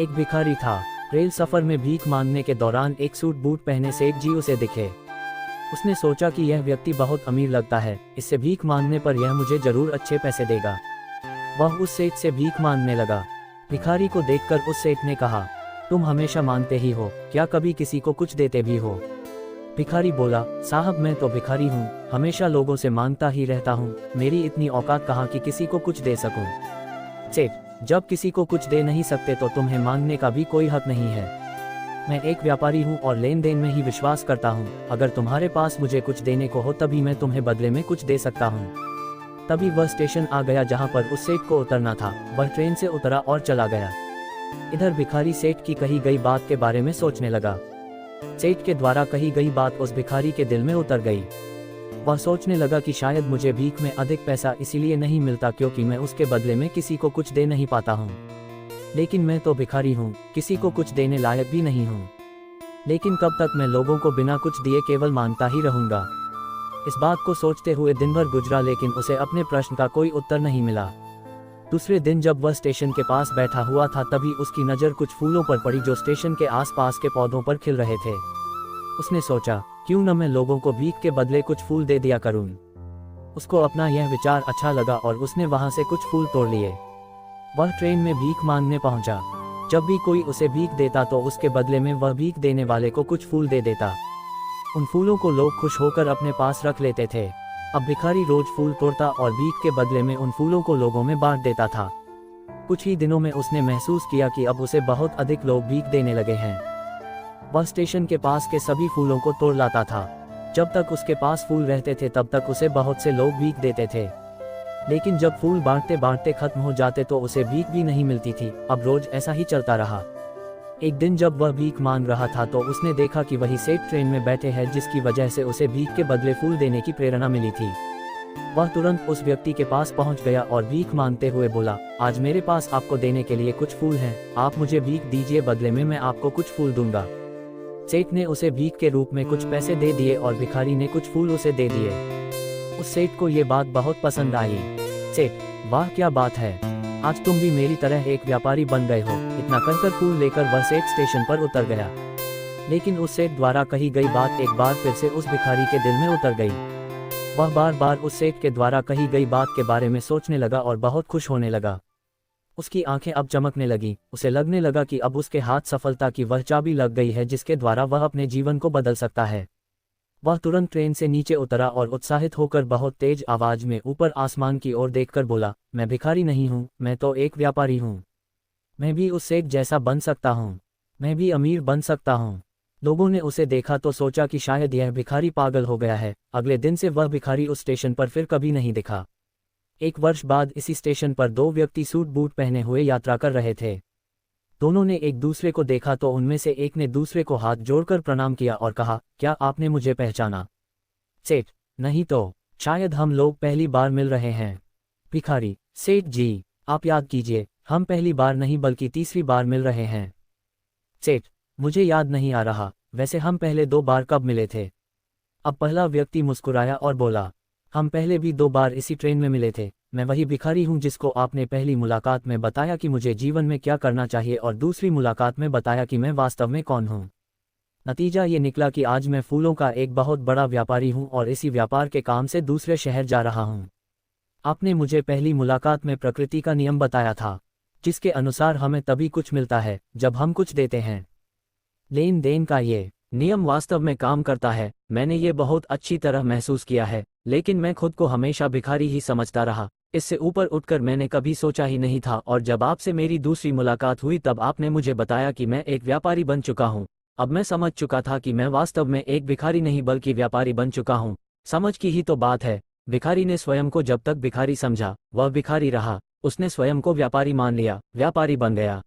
एक भिखारी था। रेल सफर में भीख मांगने के दौरान एक सूट बूट पहने सेठ जी उसे दिखे। उसने सोचा कि यह व्यक्ति बहुत अमीर लगता है, इससे भीख मांगने पर यह मुझे जरूर अच्छे पैसे देगा। वह उस सेठ से भीख मांगने लगा। भिखारी को देखकर उस सेठ ने कहा, तुम हमेशा मांगते ही हो, क्या कभी किसी को कुछ देते भी हो? भिखारी बोला, साहब मैं तो भिखारी हूँ, हमेशा लोगों से मांगता ही रहता हूँ, मेरी इतनी औकात कहाँ कि किसी को कुछ दे सकूँ। सेठ, जब किसी को कुछ दे नहीं सकते तो तुम्हें मांगने का भी कोई हक नहीं है। मैं एक व्यापारी हूँ और लेन देन में ही विश्वास करता हूँ। अगर तुम्हारे पास मुझे कुछ देने को हो तभी मैं तुम्हें बदले में कुछ दे सकता हूँ। तभी वह स्टेशन आ गया जहाँ पर उस सेठ को उतरना था। वह ट्रेन से उतरा और चला गया। इधर भिखारी सेठ की कही गई बात के बारे में सोचने लगा। सेठ के द्वारा कही गई बात उस भिखारी के दिल में उतर गई। वह सोचने लगा कि शायद मुझे भीख में अधिक पैसा इसीलिए नहीं मिलता क्योंकि मैं उसके बदले में किसी को कुछ दे नहीं पाता हूँ। लेकिन मैं तो भिखारी हूँ, किसी को कुछ देने लायक भी नहीं हूँ। लेकिन कब तक मैं लोगों को बिना कुछ दिए केवल मांगता ही रहूँगा? इस बात को सोचते हुए दिन भर गुजरा लेकिन उसे अपने प्रश्न का कोई उत्तर नहीं मिला। दूसरे दिन जब वह स्टेशन के पास बैठा हुआ था तभी उसकी नज़र कुछ फूलों पर पड़ी जो स्टेशन के आसपास के पौधों पर खिल रहे थे। उसने सोचा, क्यों न मैं लोगों को भीख के बदले कुछ फूल दे दिया करूं। उसको अपना यह विचार अच्छा लगा और उसने वहां से कुछ फूल तोड़ लिए। वह ट्रेन में भीख मांगने पहुंचा। जब भी कोई उसे भीख देता तो उसके बदले में वह भीख देने वाले को कुछ फूल दे देता। उन फूलों को लोग खुश होकर अपने पास रख लेते थे। अब भिखारी रोज फूल तोड़ता और भीख के बदले में उन फूलों को लोगों में बांट देता था। कुछ ही दिनों में उसने महसूस किया कि अब उसे बहुत अधिक लोग भीख देने लगे हैं। वह स्टेशन के पास के सभी फूलों को तोड़ लाता था। जब तक उसके पास फूल रहते थे तब तक उसे बहुत से लोग भीख देते थे। लेकिन जब फूल बांटते बांटते खत्म हो जाते तो उसे भीख भी नहीं मिलती थी। अब रोज ऐसा ही चलता रहा। एक दिन जब वह भीख मांग रहा था तो उसने देखा कि वही सेठ ट्रेन में बैठे हैं जिसकी वजह से उसे भीख के बदले फूल देने की प्रेरणा मिली थी। वह तुरंत उस व्यक्ति के पास पहुंच गया और भीख मांगते हुए बोला, आज मेरे पास आपको देने के लिए कुछ फूल हैं, आप मुझे भीख दीजिए, बदले में मैं आपको कुछ फूल दूंगा। सेठ ने उसे भीख के रूप में कुछ पैसे दे दिए और भिखारी ने कुछ फूल उसे दे दिए। उस सेठ को ये बात बहुत पसंद आई। सेठ, वाह क्या बात है, आज तुम भी मेरी तरह एक व्यापारी बन गए हो। इतना कहकर फूल लेकर वह सेठ स्टेशन पर उतर गया। लेकिन उस सेठ द्वारा कही गई बात एक बार फिर से उस भिखारी के दिल में उतर गई। वह बार बार उस सेठ के द्वारा कही गई बात के बारे में सोचने लगा और बहुत खुश होने लगा। उसकी आंखें अब चमकने लगी। उसे लगने लगा कि अब उसके हाथ सफलता की वह चाबी लग गई है जिसके द्वारा वह अपने जीवन को बदल सकता है। वह तुरंत ट्रेन से नीचे उतरा और उत्साहित होकर बहुत तेज आवाज में ऊपर आसमान की ओर देखकर बोला, मैं भिखारी नहीं हूँ, मैं तो एक व्यापारी हूँ। मैं भी उस सेठ जैसा बन सकता हूँ, मैं भी अमीर बन सकता हूँ। लोगों ने उसे देखा तो सोचा कि शायद यह भिखारी पागल हो गया है। अगले दिन से वह भिखारी उस स्टेशन पर फिर कभी नहीं दिखा। एक वर्ष बाद इसी स्टेशन पर दो व्यक्ति सूट बूट पहने हुए यात्रा कर रहे थे। दोनों ने एक दूसरे को देखा तो उनमें से एक ने दूसरे को हाथ जोड़कर प्रणाम किया और कहा, क्या आपने मुझे पहचाना? सेठ, नहीं तो, शायद हम लोग पहली बार मिल रहे हैं। भिखारी, सेठ जी, आप याद कीजिए, हम पहली बार नहीं बल्कि तीसरी बार मिल रहे हैं। सेठ, मुझे याद नहीं आ रहा, वैसे हम पहले 2 बार कब मिले थे? अब पहला व्यक्ति मुस्कुराया और बोला, हम पहले भी 2 बार इसी ट्रेन में मिले थे। मैं वही भिखारी हूँ जिसको आपने पहली मुलाकात में बताया कि मुझे जीवन में क्या करना चाहिए और दूसरी मुलाकात में बताया कि मैं वास्तव में कौन हूँ। नतीजा ये निकला कि आज मैं फूलों का एक बहुत बड़ा व्यापारी हूँ और इसी व्यापार के काम से दूसरे शहर जा रहा हूँ। आपने मुझे पहली मुलाकात में प्रकृति का नियम बताया था, जिसके अनुसार हमें तभी कुछ मिलता है जब हम कुछ देते हैं। लेन देन का ये नियम वास्तव में काम करता है। मैंने ये बहुत अच्छी तरह महसूस किया है, लेकिन मैं खुद को हमेशा भिखारी ही समझता रहा। इससे ऊपर उठकर मैंने कभी सोचा ही नहीं था और जब आपसे मेरी दूसरी मुलाकात हुई तब आपने मुझे बताया कि मैं एक व्यापारी बन चुका हूँ। अब मैं समझ चुका था कि मैं वास्तव में एक भिखारी नहीं बल्कि व्यापारी बन चुका हूँ। समझ की ही तो बात है। भिखारी ने स्वयं को जब तक भिखारी समझा वह भिखारी रहा। उसने स्वयं को व्यापारी मान लिया, व्यापारी बन गया।